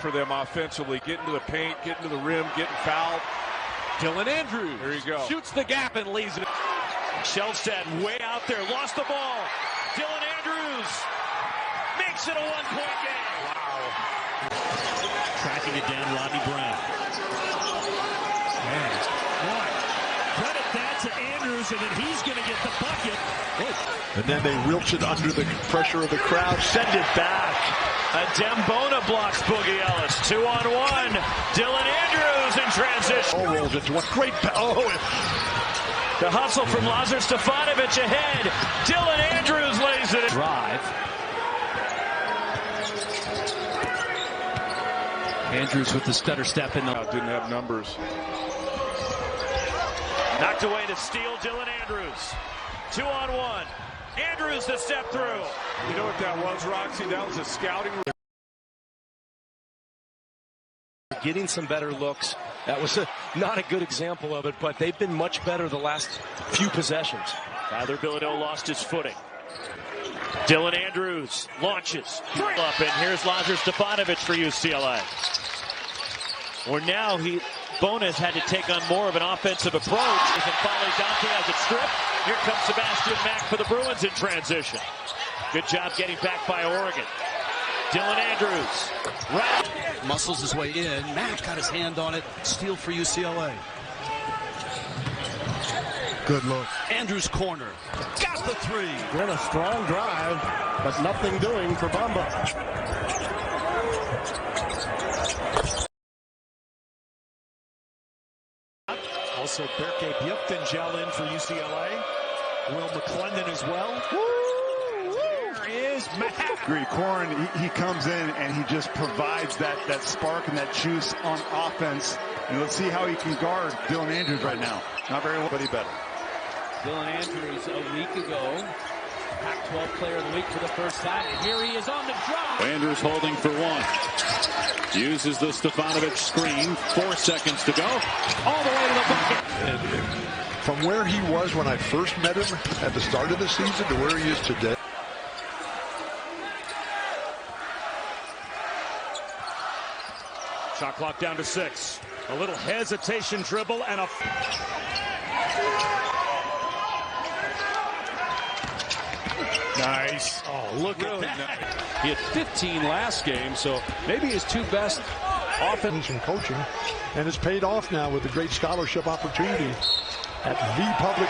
for them offensively. Getting to the paint, getting to the rim, getting fouled. Dylan Andrews. There you go. Shoots the gap and leaves it. Shelstad way out there, lost the ball. Dylan Andrews makes it a one-point game. Wow. Tracking it down, Rodney Brown. Man. Boy, credit that to Andrews, and then he's going to get the bucket. And then they wilts it under the pressure of the crowd. Send it back. Dembona blocks Boogie Ellis. 2-on-1. Dylan Andrews in transition. Oh, rolls into one. Great. The hustle from Lazar Stefanovic ahead. Dylan Andrews lays it. Drive. Andrews with the stutter step in the. Didn't have numbers. Knocked away to steal Dylan Andrews. 2-on-1. Andrews the step through. You know what that was, Roxy? That was a scouting. Getting some better looks. That was not a good example of it, but they've been much better the last few possessions. Tyler Bilodeau lost his footing. Dylan Andrews launches. Up, and here's Lazar Stefanovic for UCLA. Or now Bonas had to take on more of an offensive approach. And finally Dante has it stripped. Here comes Sebastian Mack for the Bruins in transition. Good job getting back by Oregon. Dylan Andrews. Right. Muscles his way in. Mack got his hand on it. Steal for UCLA. Good look. Andrews corner. Got the three. Then a strong drive, but nothing doing for Bamba. Also, Berke Bjeftingel in for UCLA. Will McClendon as well. There is Mack. Agree. Corn, he comes in and he just provides that spark and that juice on offense. And let's see how he can guard Dylan Andrews right now. Not very well, but he better. Dylan Andrews a week ago. Pac-12 Player of the Week for the first time. And here he is on the drive. Andrews holding for one. Uses the Stefanovic screen. 4 seconds to go. All the way to the bucket. From where he was when I first met him at the start of the season to where he is today. Shot clock down to 6. A little hesitation dribble and a... Nice. Oh, look at that. He had 15 last game, so maybe his two best Offense and coaching, and it's paid off now with a great scholarship opportunity at the public.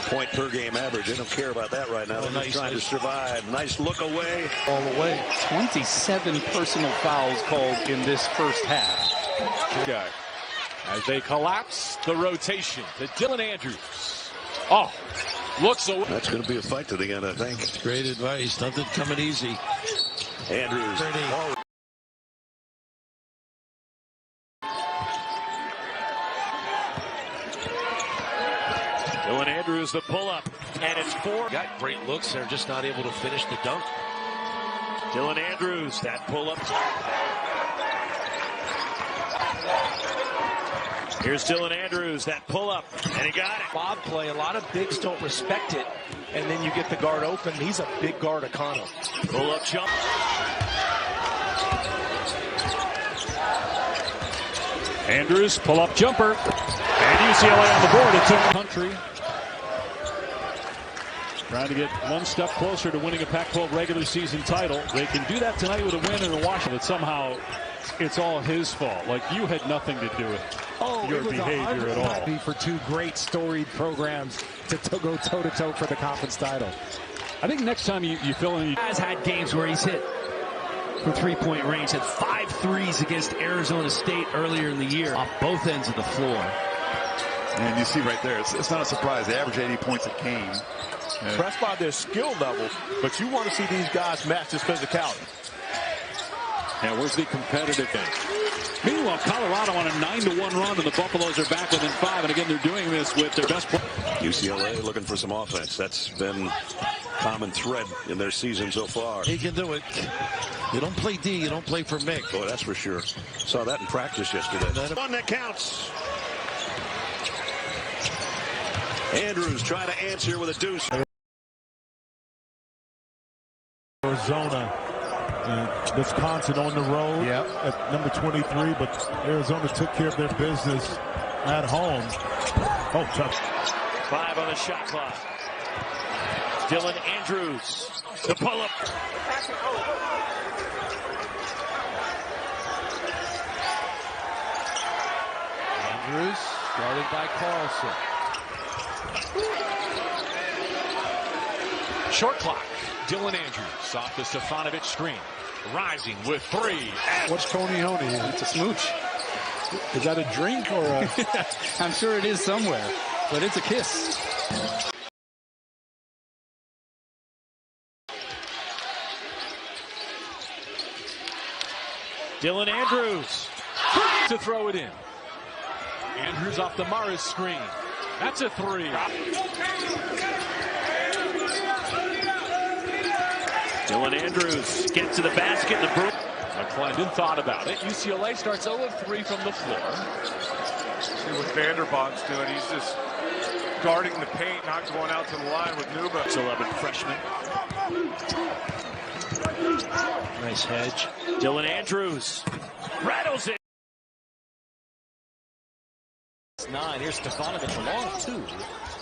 Point per game average. They don't care about that right now. They're just trying to survive. Nice look away. All the way. 27 personal fouls called in this first half. Guy. As they collapse the rotation to Dylan Andrews. Oh, looks away. That's going to be a fight to the end, I think. Great advice. Nothing coming easy. Andrews. Dylan Andrews, the pull-up, and it's 4. Got great looks. They're just not able to finish the dunk. Dylan Andrews, that pull-up. Here's Dylan Andrews, that pull-up, and he got it. Bob play. A lot of bigs don't respect it, and then you get the guard open. He's a big guard, Akano. Pull-up jump. Andrews, pull-up jumper. And UCLA on the board. It took country. Trying to get one step closer to winning a Pac-12 regular season title. They can do that tonight with a win in Washington. But somehow it's all his fault. Like you had nothing to do with your behavior at all. For two great storied programs to go toe-to-toe for the conference title. I think next time you fill in. Has had games where he's hit from three-point range. Had 5 threes against Arizona State earlier in the year off both ends of the floor. And you see right there, it's not a surprise. They average 80 points a game. Impressed by their skill level, but you want to see these guys match this physicality. Now, where's the competitive thing? Meanwhile, Colorado on a 9-1 run, and the Buffaloes are back within 5. And again, they're doing this with their best player. UCLA looking for some offense. That's been common thread in their season so far. He can do it. You don't play D, you don't play for Mick. Oh, that's for sure. Saw that in practice yesterday. One that counts. Andrews trying to answer with a deuce. Arizona And Wisconsin on the road at number 23, but Arizona took care of their business at home. Oh, tough. 5 on the shot clock. Dylan Andrews, the pull-up. Andrews, guarded by Carlson. Short clock. Dylan Andrews off the Stefanovic screen. Rising with 3. What's Tony Honey? It's a smooch. Is that a drink or a... I'm sure it is somewhere, but it's a kiss. Dylan Andrews to throw it in. Andrews off the Morris screen. That's a 3. Dylan Andrews gets to the basket. The McClendon thought about it. UCLA starts 0 of 3 from the floor. See what Vanderbont's doing. He's just guarding the paint, not going out to the line with Nuba. It's 11 freshman. Nice hedge. Dylan Andrews rattles it. 9. Here's Stefanovic, a long 2.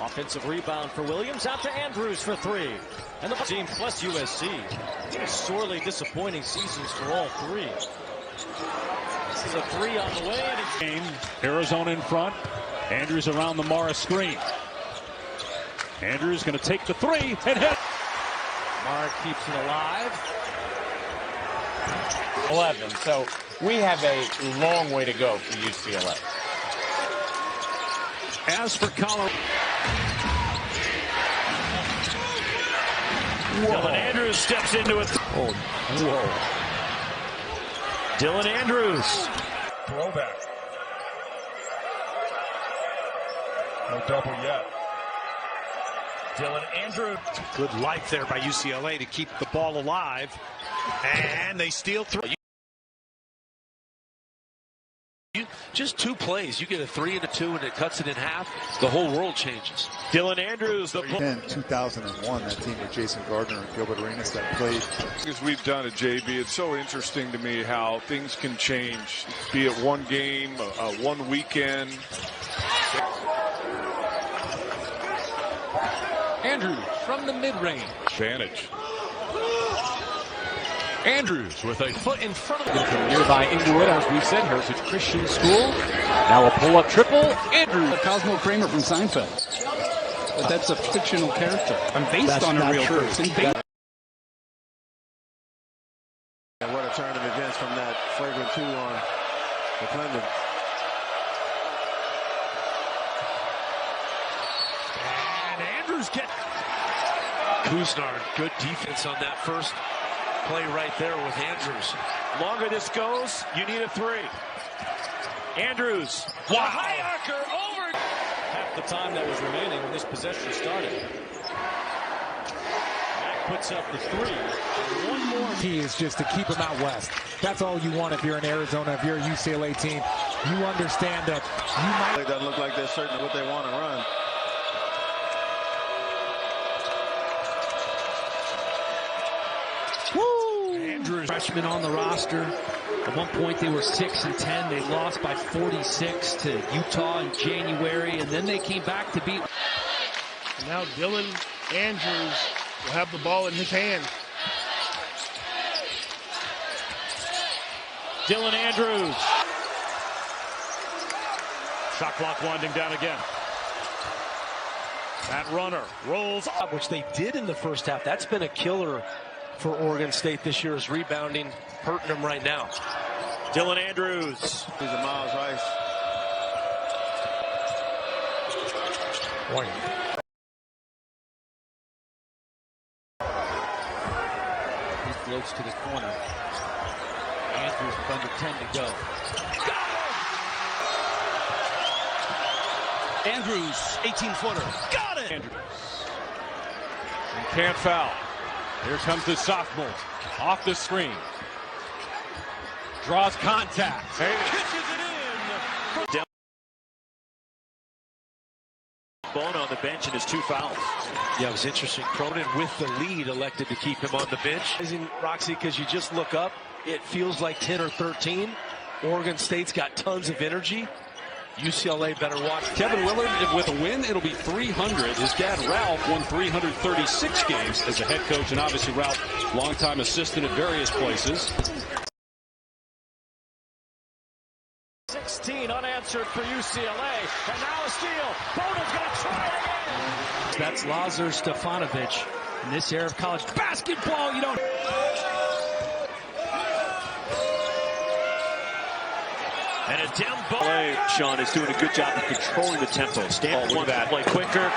Offensive rebound for Williams. Out to Andrews for 3. And the team plus USC. Sorely disappointing seasons for all 3. This is a 3 on the way. And game. Arizona in front. Andrews around the Morris screen. Andrews going to take the 3 and hit. Mark keeps it alive. 11. So we have a long way to go for UCLA. As for Colorado. Dylan Andrews steps into it. Oh, whoa. Dylan Andrews. Throwback. No double yet. Dylan Andrews. Good life there by UCLA to keep the ball alive. And they steal through. Just 2 plays. You get a 3 and a 2, and it cuts it in half. The whole world changes. Dylan Andrews, the In 2001, that team with Jason Gardner and Gilbert Arenas that played. As we've done at JB, it's so interesting to me how things can change, be it one game, one weekend. Andrews from the mid-range. Advantage. Andrews with a foot in front of him. From nearby Inglewood, as we said, Heritage Christian School. Now a pull-up triple. Andrews. Cosmo Kramer from Seinfeld. But that's a fictional character. I'm based on a real person. And what a turn of events from that flagrant 2 on McClendon. And Andrews Kuznar, good defense on that first play right there with Andrews. longer this goes, you need a 3. Andrews. Wow. High archer over. Half the time that was remaining when this possession started. Mack puts up the 3. One more. Key is just to keep him out west. That's all you want if you're in Arizona, if you're a UCLA team. You understand that you might. It doesn't look like they're certain of what they want to run. Andrews, freshman on the roster. At one point they were 6-10. They lost by 46 to Utah in January, and then they came back to beat. Now Dylan Andrews will have the ball in his hand. Dylan Andrews. Shot clock winding down again. That runner rolls up. Which they did in the first half. That's been a killer for Oregon State this year, is rebounding, hurting them right now. Dylan Andrews. He's a Miles Rice. Boy. He floats to the corner. Andrews with under 10 to go. Andrews, 18-footer. Got it! Andrews. And can't foul. Here comes the sophomore. Off the screen. Draws contact. Kisses it in. Bona on the bench and his 2 fouls. Yeah, it was interesting. Cronin with the lead elected to keep him on the bench. Roxy, because you just look up, it feels like 10 or 13. Oregon State's got tons of energy. UCLA better watch. Kevin Willard with a win, it'll be 300. His dad Ralph won 336 games as a head coach, and obviously Ralph, longtime assistant at various places. 16 unanswered for UCLA, and now a steal. Bona's going to try it again. That's Lazar Stefanovic. In this era of college basketball, you don't. And a down play. Sean is doing a good job of controlling the tempo. Stanford wants to play quicker.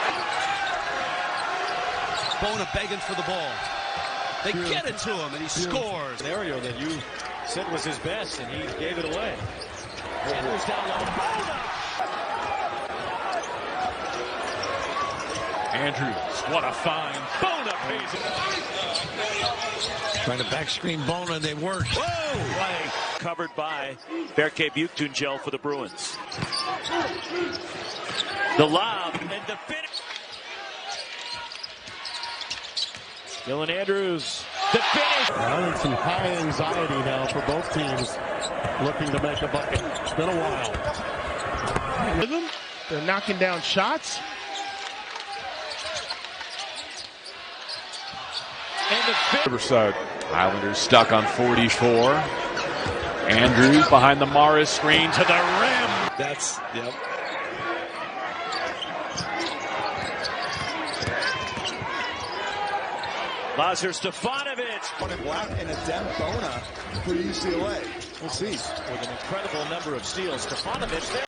Bona begging for the ball. They get it to him, and he scores. Scenario that you said was his best, and he gave it away. Andrews down low. Bona! Andrews, what a find. Bona pays it. Trying to back screen Bona, and they worked. Whoa! Play covered by Berke Buchtungel for the Bruins. The lob and the finish. Dylan Andrews, the finish. Well, it's some high anxiety now for both teams looking to make a bucket. It's been a while. Rhythm. They're knocking down shots. And the Riverside Islanders stuck on 44. Andrews behind the Morris screen to the rim. That's, yep. Lazar Stefanovic. Black and a Dem Bona for UCLA. We'll see. with an incredible number of steals. Stefanovic there.